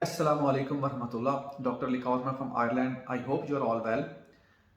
Assalamu alaikum warahmatullah. Dr. Lee Kaufman from Ireland. I hope you are all well.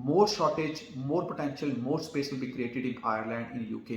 more shortage, more potential, more space will be created in Ireland, in UK,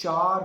4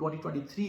2023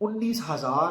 19,000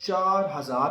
4,000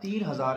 3,000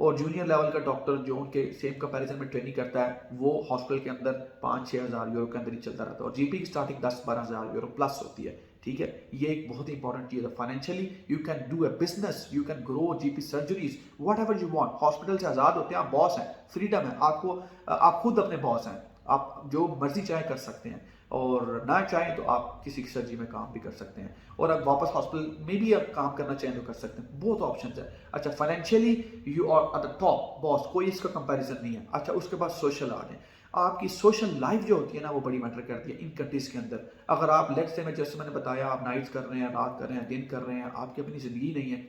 اور junior level کا doctor جو ان کے same comparison میں training کرتا ہے وہ hospital کے اندر 5-6 ہزار یورو کے اندر ہی چلتا رہتا ہے، اور جی پی کی اسٹارٹنگ 10-12 ہزار یورو پلس ہوتی ہے. ٹھیک ہے، یہ ایک بہت ہی امپورٹنٹ چیز ہے. Financially you can do a business, you can grow G P surgeries whatever you want. Hospital سے آزاد ہوتے ہیں، آپ باس ہیں، فریڈم ہے آپ کو، آپ خود اپنے باس ہیں، آپ جو مرضی چاہے کر سکتے ہیں، اور نہ چاہیں تو آپ کسی کی سرجری میں کام بھی کر سکتے ہیں، اور اب واپس ہاسپٹل میں بھی آپ کام کرنا چاہیں تو کر سکتے ہیں. بہت آپشنز ہیں. اچھا financially you are at the top boss, کوئی اس کا کمپیریزن نہیں ہے. اچھا اس کے بعد سوشل آ جائیں. آپ کی سوشل لائف جو ہوتی ہے نا وہ بڑی میٹر کرتی ہے ان کنٹریز کے اندر. اگر آپ لیٹ سے جیسے میں نے بتایا آپ نائٹس کر رہے ہیں، رات کر رہے ہیں، دن کر رہے ہیں، آپ کی اپنی زندگی نہیں ہے،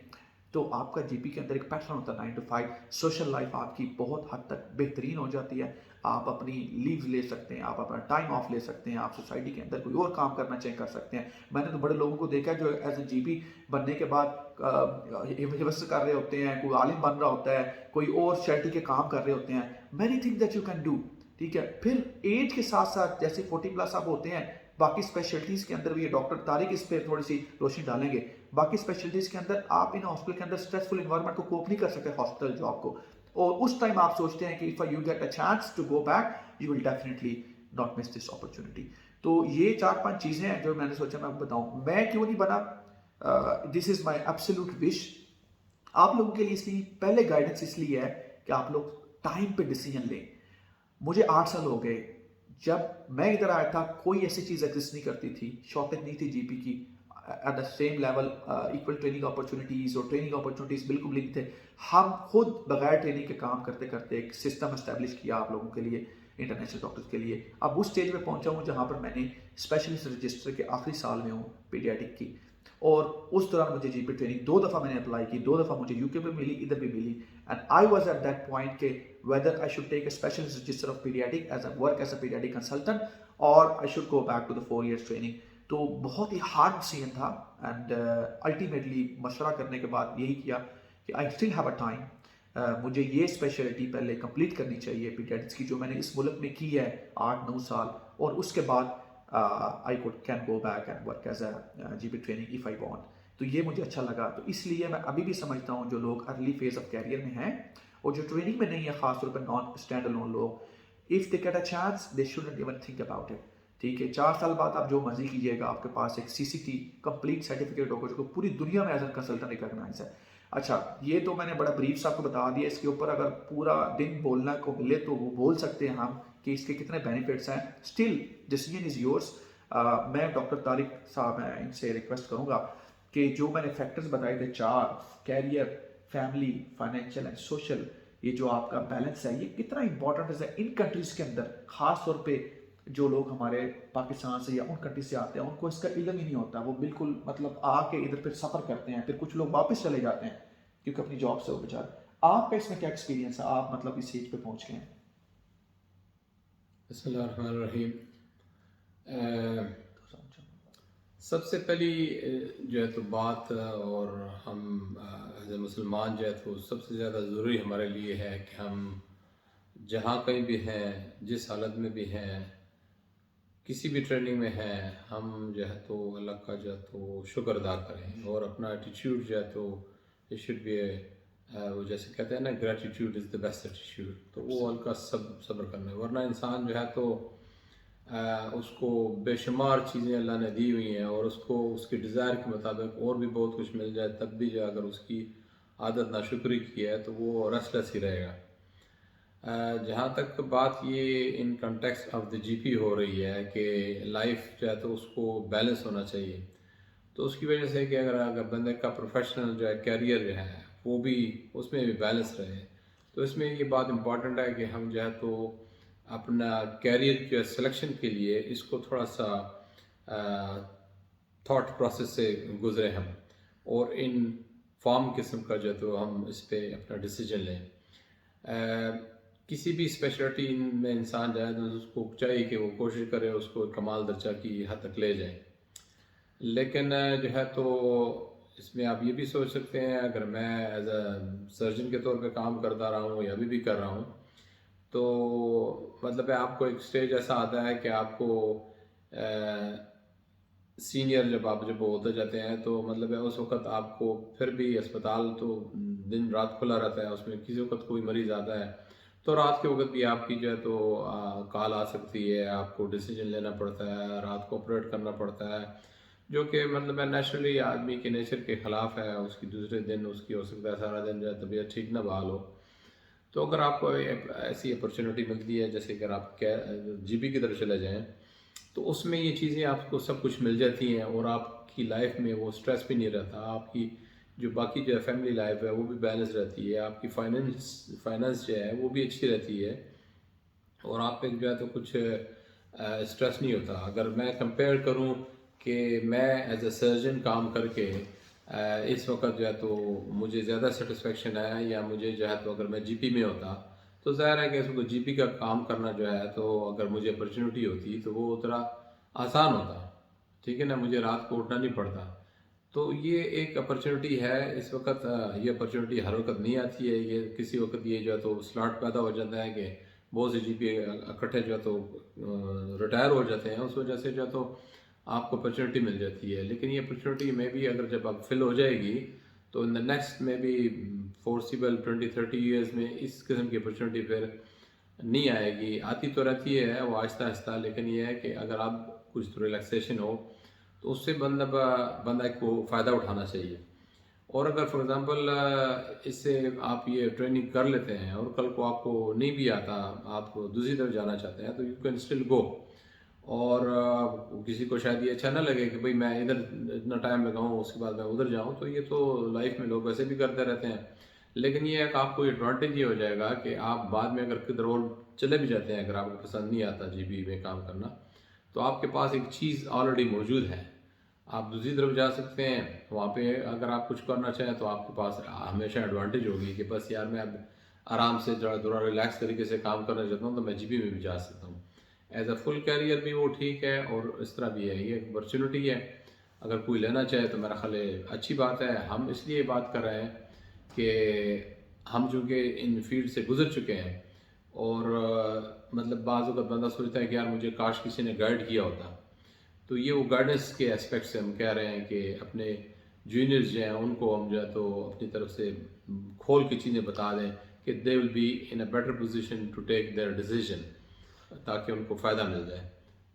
تو آپ کا جی پی کے اندر ایک پیٹرن ہوتا ہے 9 to 5. سوشل لائف آپ کی بہت حد تک بہترین ہو جاتی ہے. آپ اپنی لیوز لے سکتے ہیں، آپ اپنا ٹائم آف لے سکتے ہیں، آپ سوسائٹی کے اندر کوئی اور کام کرنا چاہیں کر سکتے ہیں. میں نے تو بڑے لوگوں کو دیکھا جو ایز اے جی پی بننے کے بعد حوص کر رہے ہوتے ہیں، کوئی عالم بن رہا ہوتا ہے، کوئی اور چیریٹی کے کام کر رہے ہوتے ہیں. Many thing that you can do. ٹھیک ہے، پھر ایج کے ساتھ ساتھ جیسے 40+ آپ ہوتے ہیں، باقی اسپیشلٹیز کے اندر بھی ڈاکٹر طارق اس پہ تھوڑی سی روشنی ڈالیں گے. باقی اسپیشلٹیز کے اندر آپ ان ہاسپٹل کے اندر اسٹریسفل انوائرمنٹ کو کوپ نہیں کر سکتے ہاسپٹل جاب کو، اور اس ٹائم آپ سوچتے ہیں کہ if you get a chance to go back you will definitely not miss this opportunity. تو یہ 4-5 چیزیں ہیں جو میں نے سوچا میں آپ کو بتاؤں. میں کیوں نہیں بنا، دس از مائی ایبسلیوٹ وش. آپ لوگوں کے لیے اس کی پہلے گائیڈنس اس لیے ہے کہ آپ لوگ ٹائم پہ ڈیسیجن لیں. مجھے 8 سال ہو گئے، جب میں ادھر آیا تھا کوئی ایسی چیز ایگزسٹ نہیں کرتی تھی، شارٹیج نہیں تھی جی پی کی at the same level. Equal training opportunities اور ٹریننگ اپرچونیٹیز بالکل نہیں تھے. ہم خود بغیر ٹریننگ کے کام کرتے کرتے ایک سسٹم اسٹیبلش کیا آپ لوگوں کے لیے، انٹرنیشنل ڈاکٹرز کے لیے. اب اس اسٹیج میں پہنچا ہوں جہاں پر میں نے اسپیشلسٹ رجسٹر کے آخری سال میں ہوں پیڈیاٹک کی، اور اس دوران مجھے جی پی ٹریننگ 2 دفعہ میں نے اپلائی کی، 2 دفعہ مجھے یو کے میں ملی، ادھر بھی ملی. And I was at that point کہ whether I should take a specialist register of pediatric as a work as a pediatric consultant or I should go back to the 4 years training. تو بہت ہی hard decision تھا، and ultimately مشورہ کرنے کے بعد یہی کیا کہ I still have a time. مجھے یہ اسپیشلٹی پہلے کمپلیٹ کرنی چاہیے پیڈیاٹرکس کی جو میں نے اس ملک میں کی ہے 8-9 سال، اور اس کے بعد I can go back and work as a G P training if I want. تو یہ مجھے اچھا لگا. تو اس لیے میں ابھی بھی سمجھتا ہوں جو لوگ ارلی فیز آف کیریئر میں ہیں اور جو ٹریننگ میں نہیں ہے، خاص طور پر نان اسٹینڈ الون لوگ، if they get a chance they shouldn't even think about it. ٹھیک ہے، 4 سال بعد آپ جو مرضی کیجیے گا، آپ کے پاس ایک سی سی ٹی کمپلیٹ سرٹیفکیٹ ہوگا جو کہ پوری دنیا میں ایز اے کنسلٹنٹ ریکگنائز ہے. اچھا یہ تو میں نے بڑا بریف آپ کو بتا دیا. اس کے اوپر اگر پورا دن بولنا کو ملے تو وہ بول سکتے ہیں ہم کہ اس کے کتنے بینیفٹس ہیں. Still decision is yours. میں ڈاکٹر طارق صاحب ہیں ان سے ریکویسٹ کروں گا کہ جو میں نے فیکٹرز بتائے تھے 4، career, family, financial and social, یہ جو آپ کا بیلنس ہے یہ کتنا امپورٹنٹ ہے ان کنٹریز کے اندر. خاص طور پہ جو لوگ ہمارے پاکستان سے یا ان کنٹری سے آتے ہیں ان کو اس کا علم ہی نہیں ہوتا. وہ بالکل مطلب آ کے ادھر پھر سفر کرتے ہیں، پھر کچھ لوگ واپس چلے جاتے ہیں کیونکہ اپنی جاب سے وہ بچارے. آپ کا اس میں کیا ایکسپیرینس ہے؟ آپ مطلب اس ایج پہ پہنچ گئے ہیں. بسم اللہ الرحمن الرحیم. سب سے پہلی جو ہے تو بات، اور ہم ایز اے مسلمان جو ہے تو سب سے زیادہ ضروری ہمارے لیے ہے کہ ہم جہاں کہیں بھی ہیں، جس حالت میں بھی ہیں، کسی بھی ٹریننگ میں ہیں، ہم جو ہے تو اللہ کا جو ہے تو شکر ادا کریں، اور اپنا ایٹیٹیوڈ جو ہے تو اٹ شوڈ بی وہ جیسے کہتے ہیں نا gratitude is the best attitude. تو وہ اللہ کا صبر کرنا ہے. ورنہ انسان جو ہے تو اس کو بے شمار چیزیں اللہ نے دی ہوئی ہیں، اور اس کو اس کی ڈیزائر کے مطابق اور بھی بہت کچھ مل جائے تب بھی جو اگر اس کی عادت ناشکری کی ہے تو وہ ریسٹلیس ہی رہے گا. جہاں تک بات یہ ان کنٹیکسٹ آف دا جی پی ہو رہی ہے کہ لائف جو ہے تو اس کو بیلنس ہونا چاہیے، تو اس کی وجہ سے کہ اگر بندے کا پروفیشنل جو ہے کیریئر جو ہے وہ بھی اس میں بھی بیلنس رہے. تو اس میں یہ بات امپورٹنٹ ہے کہ ہم جو ہے تو اپنا کیریئر کے سلیکشن کے لیے اس کو تھوڑا سا تھاٹ پروسیس سے گزرے ہم، اور ان فارم قسم کا جو ہے تو ہم اس پہ اپنا ڈیسیجن لیں. کسی بھی اسپیشلٹی میں انسان جائے تو اس کو چاہیے کہ وہ کوشش کرے اس کو کمال درجہ کی حد تک لے جائیں. لیکن جو ہے تو اس میں آپ یہ بھی سوچ سکتے ہیں، اگر میں ایز اے سرجن کے طور پہ کام کرتا رہا ہوں یا ابھی بھی کر رہا ہوں، تو مطلب ہے آپ کو ایک سٹیج ایسا آتا ہے کہ آپ کو سینئر جب ہوتے جاتے ہیں تو مطلب ہے اس وقت آپ کو پھر بھی اسپتال تو دن رات کھلا رہتا ہے، اس میں کسی وقت کوئی مریض آتا ہے تو رات کے وقت بھی آپ کی جو ہے تو کال آ سکتی ہے، آپ کو ڈیسیجن لینا پڑتا ہے، رات کو آپریٹ کرنا پڑتا ہے، جو کہ مطلب ہے نیچرلی آدمی کے نیچر کے خلاف ہے. اس کی دوسرے دن اس کی ہو سکتا ہے سارا دن جو ہے طبیعت ٹھیک نہ بحال ہو. تو اگر آپ کو ایسی اپرچونیٹی ملتی ہے جیسے کہ آپ جی بی کی طرف چلے جائیں تو اس میں یہ چیزیں آپ کو سب کچھ مل جاتی ہیں اور آپ کی لائف میں وہ سٹریس بھی نہیں رہتا. آپ کی جو باقی جو ہے فیملی لائف ہے وہ بھی بیلنس رہتی ہے، آپ کی فائننس جو ہے وہ بھی اچھی رہتی ہے اور آپ پہ جو ہے تو کچھ اسٹریس نہیں ہوتا. اگر میں کمپیئر کروں کہ میں ایز اے سرجن کام کر کے اس وقت جو ہے تو مجھے زیادہ سیٹسفیکشن ہے یا مجھے جو ہے تو اگر میں جی پی میں ہوتا تو ظاہر ہے کہ اس کو جی پی کا کام کرنا جو ہے تو اگر مجھے اپرچونیٹی ہوتی تو وہ اتنا آسان ہوتا. ٹھیک ہے نا، مجھے رات کو اٹھنا نہیں پڑتا. تو یہ ایک اپرچونیٹی ہے اس وقت. یہ اپرچونیٹی ہر وقت نہیں آتی ہے. یہ کسی وقت یہ جو ہے تو سلاٹ پیدا ہو جاتا ہے کہ بہت سے جی پی اکٹھے جو ہے تو ریٹائر ہو جاتے ہیں، اس وجہ سے جو ہے تو آپ کو اپرچونیٹی مل جاتی ہے. لیکن یہ اپرچونیٹی میں بھی اگر جب اب فل ہو جائے گی تو ان دا نیکسٹ میں بھی فورسیبل 20-30 ایئرز میں اس قسم کی اپرچونیٹی پھر نہیں آئے گی. آتی تو رہتی ہے وہ آہستہ آہستہ، لیکن یہ ہے کہ اگر آپ کچھ ریلیکسیشن ہو تو اس سے بندہ کو فائدہ اٹھانا چاہیے. اور اگر فار ایگزامپل اس سے آپ یہ ٹریننگ کر لیتے ہیں اور کل کو آپ کو نہیں بھی آتا، آپ دوسری طرف جانا چاہتے ہیں تو یو کین اسٹل گو. اور کسی کو شاید یہ اچھا نہ لگے کہ بھئی میں ادھر اتنا ٹائم لگاؤں اس کے بعد میں ادھر جاؤں، تو یہ تو لائف میں لوگ ویسے بھی کرتے رہتے ہیں. لیکن یہ ایک آپ کو ایڈوانٹیج یہ ہو جائے گا کہ آپ بعد میں اگر کدھر اور چلے بھی جاتے ہیں، اگر آپ کو پسند نہیں آتا جی بی میں کام کرنا، تو آپ کے پاس ایک چیز آلریڈی موجود ہے. آپ دوسری طرف جا سکتے ہیں، وہاں پہ اگر آپ کچھ کرنا چاہیں تو آپ کے پاس ہمیشہ ایڈوانٹیج ہوگی کہ بس یار میں اب آرام سے تھوڑا ریلیکس طریقے سے کام کرنا چاہتا ہوں تو میں جی بی میں بھی جا سکتا ہوں. ایز اے فل کیریئر بھی وہ ٹھیک ہے اور اس طرح بھی ہے. یہ ایک اپرچونیٹی ہے، اگر کوئی لینا چاہے تو میرا خیال ہے اچھی بات ہے. ہم اس لیے بات کر رہے ہیں کہ ہم چونکہ ان فیلڈ سے گزر چکے ہیں اور مطلب بعض اوقات بندہ سوچتا ہے کہ یار مجھے کاش کسی نے گائیڈ کیا ہوتا. تو یہ وہ گائیڈنس کے اسپیکٹ سے ہم کہہ رہے ہیں کہ اپنے جونیئرز جو ہیں ان کو ہم جو ہے تو اپنی طرف سے کھول کے چیزیں بتا دیں کہ they will be in a better position to take their decision, تاکہ ان کو فائدہ مل جائے،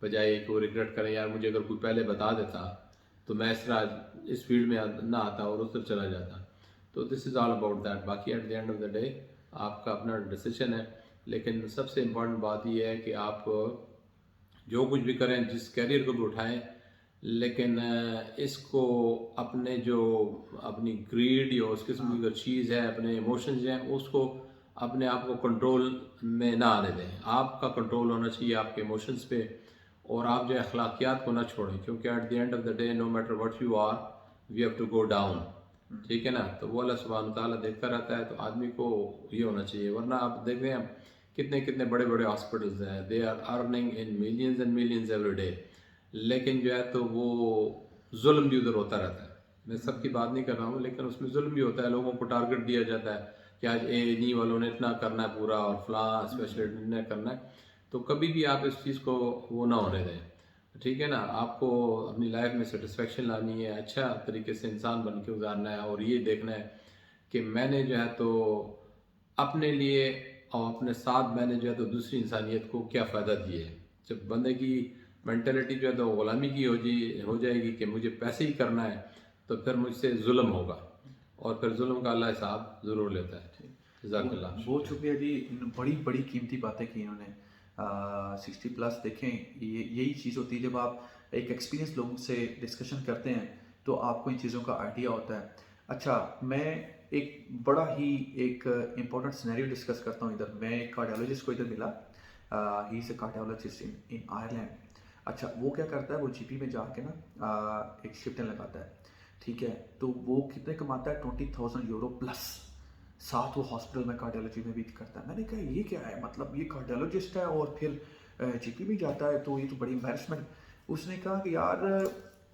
بجائے کہ وہ ریگریٹ کریں یار مجھے اگر کوئی پہلے بتا دیتا تو میں اس طرح اس فیلڈ میں نہ آتا اور اس طرف چلا جاتا. تو this is all about that. باقی at the end of the day آپ کا اپنا ڈیسیژن ہے، لیکن سب سے امپورٹنٹ بات یہ ہے کہ آپ جو کچھ بھی کریں، جس کیریئر کو بھی اٹھائیں، لیکن اس کو اپنے جو اپنی گریڈ یا اس قسم کی جو چیز ہے، اپنے ایموشنز ہیں، اس کو اپنے آپ کو کنٹرول میں نہ آنے دیں. آپ کا کنٹرول ہونا چاہیے آپ کے ایموشنز پہ، اور آپ جو اخلاقیات کو نہ چھوڑیں، کیونکہ at the end of the day no matter what you are we have to go down. ٹھیک ہے نا، تو وہ اللہ سبحانہ تعالیٰ دیکھتا رہتا ہے. تو آدمی کو یہ ہونا چاہیے، ورنہ آپ دیکھ رہے ہیں کتنے بڑے بڑے ہاسپٹلز ہیں، they are earning in millions and millions every day, لیکن جو ہے تو وہ ظلم بھی ادھر ہوتا رہتا ہے. میں سب کی بات نہیں کر رہا ہوں، لیکن اس میں ظلم بھی ہوتا ہے. لوگوں کو ٹارگٹ دیا جاتا ہے کہ آج اے نی والوں نے اتنا کرنا ہے پورا اور فلاں اسپیشلسٹ نے کرنا ہے. تو کبھی بھی آپ اس چیز کو وہ نہ ہونے دیں. ٹھیک ہے نا، آپ کو اپنی لائف میں سیٹسفیکشن لانی ہے، اچھا طریقے سے انسان بن کے گزارنا ہے، اور یہ دیکھنا ہے کہ میں نے جو ہے تو اپنے لیے اور اپنے ساتھ میں نے جو ہے تو دوسری انسانیت کو کیا فائدہ دیے ہے. جب بندے کی مینٹلٹی جو ہے تو غلامی کی ہو جائے گی کہ مجھے پیسے ہی کرنا ہے، تو پھر مجھ سے ظلم ہوگا، اور پھر ظلم کا اللہ حساب ضرور لیتا ہے. جزاک اللہ. بہت شکریہ جی، بڑی بڑی قیمتی باتیں کی انہوں نے. 60+ دیکھیں یہی چیز ہوتی ہے جب آپ ایک ایکسپیرینس لوگوں سے ڈسکشن کرتے ہیں تو آپ کو ان چیزوں کا آئیڈیا ہوتا ہے. اچھا، میں ایک بڑا ہی ایک امپورٹنٹ سینیریو ڈسکس کرتا ہوں. ادھر میں ایک کارڈیالوجسٹ کو ادھر ملا، ہی از اے کارڈیالوجسٹ ان آئرلینڈ. اچھا، وہ کیا کرتا ہے، وہ جی پی میں جا کے نا ایک شفٹیں لگاتا ہے. ٹھیک ہے، تو وہ کتنے کماتا ہے، 20,000 یورو پلس. ساتھ وہ ہاسپٹل میں کارڈیالوجی میں بھی کرتا ہے. میں نے کہا یہ کیا ہے، مطلب یہ کارڈیالوجسٹ ہے اور پھر جی پی بھی جاتا ہے، تو یہ تو بڑی امبیرسمنٹ. اس نے کہا کہ یار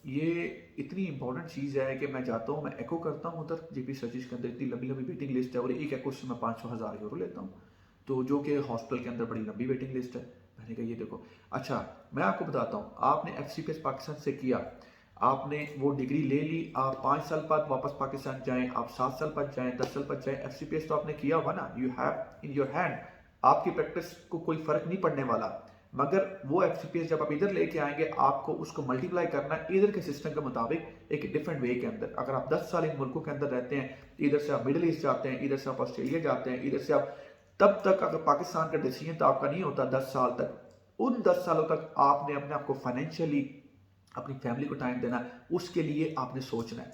یہ اتنی امپورٹنٹ چیز ہے کہ میں جاتا ہوں، میں ایکو کرتا ہوں ادھر جی پی سرجریز کے اندر، اتنی لمبی لمبی ویٹنگ لسٹ ہے، اور ایک ایکو سے میں 500,000 یورو لیتا ہوں، تو جو کہ ہاسپٹل کے اندر بڑی لمبی ویٹنگ لسٹ ہے. میں نے کہا یہ دیکھو. اچھا، میں آپ کو بتاتا ہوں، آپ نے F C P S Pakistan سے کیا، آپ نے وہ ڈگری لے لی, آپ 5 سال بعد واپس پاکستان جائیں, آپ 7 سال بعد جائیں, 10 سال بعد جائیں, ایف سی پی ایس تو آپ نے کیا ہوا نا, you have in your hand, آپ کی پریکٹس کو کوئی فرق نہیں پڑنے والا. مگر وہ ایف سی پی ایس جب آپ ادھر لے کے آئیں گے, آپ کو اس کو ملٹیپلائی کرنا ہے ادھر کے سسٹم کے مطابق ایک ڈفرینٹ وے کے اندر. اگر آپ 10 سال ان ملکوں کے اندر رہتے ہیں, ادھر سے آپ مڈل ایسٹ جاتے ہیں, ادھر سے آپ آسٹریلیا جاتے ہیں, ادھر سے آپ, تب تک اگر پاکستان کا ڈیسیجن تو آپ کا نہیں ہوتا 10 سال تک, ان 10 سالوں تک آپ نے اپنے آپ کو فائنینشلی, اپنی فیملی کو ٹائم دینا, اس کے لیے آپ نے سوچنا ہے.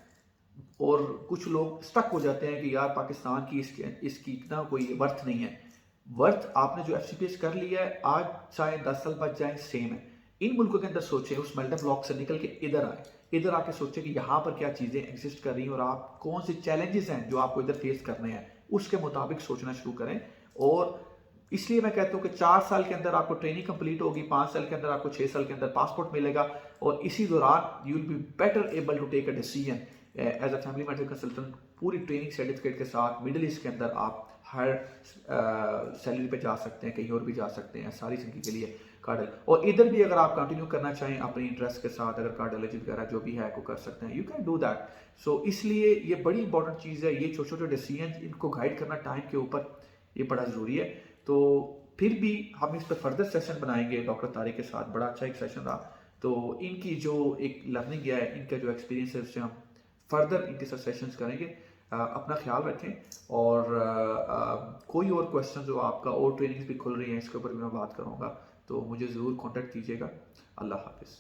اور کچھ لوگ سٹک ہو جاتے ہیں کہ یار پاکستان کی اس کی اتنا کوئی ورتھ نہیں ہے. ورتھ آپ نے جو ایف سی پی ایس کر لیا ہے, آج چاہے 10 سال بعد جائیں سیم ہے. ان ملکوں کے اندر سوچیں, اس میلٹر بلاک سے نکل کے ادھر آئے, ادھر آ کے سوچیں کہ یہاں پر کیا چیزیں ایگزسٹ کر رہی ہیں اور آپ کون سے چیلنجز ہیں جو آپ کو ادھر فیس کرنے ہیں, اس کے مطابق سوچنا شروع کریں. اور اس لیے میں کہتا ہوں کہ 4 سال کے اندر آپ کو ٹریننگ کمپلیٹ ہوگی, 5 سال کے اندر آپ کو 6 سال کے اندر پاسپورٹ ملے گا, اور اسی دوران you will be better able to take a decision as a family medical consultant. پوری ٹریننگ سرٹیفکیٹ کے ساتھ مڈل ایسٹ کے اندر آپ ہر سیلری پہ جا سکتے ہیں, کہیں اور بھی جا سکتے ہیں, ساری زندگی کے لیے کارڈ. اور ادھر بھی اگر آپ کنٹینیو کرنا چاہیں اپنی انٹرسٹ کے ساتھ, اگر کارڈیالوجی وغیرہ جو بھی ہے کو کر سکتے ہیں, یو کین ڈو دیٹ. سو اس لیے یہ بڑی انپورٹنٹ چیز ہے, یہ چھوٹے چھوٹے ڈیسیجن ان کو گائڈ کرنا ٹائم کے اوپر, یہ بڑا ضروری ہے. تو پھر بھی ہم اس پہ فردر سیشن بنائیں گے ڈاکٹر طارق کے ساتھ, بڑا اچھا ایک سیشن رہا. تو ان کی جو ایک لرننگ ہے, ان کا جو ایکسپیرینس ہے, اس سے ہم فردر ان کے ساتھ سیشنز کریں گے. اپنا خیال رکھیں, اور کوئی اور کویشچن جو آپ کا, اور ٹریننگز بھی کھل رہی ہیں اس کے اوپر بھی میں بات کروں گا, تو مجھے ضرور کانٹیکٹ کیجیے گا. اللہ حافظ.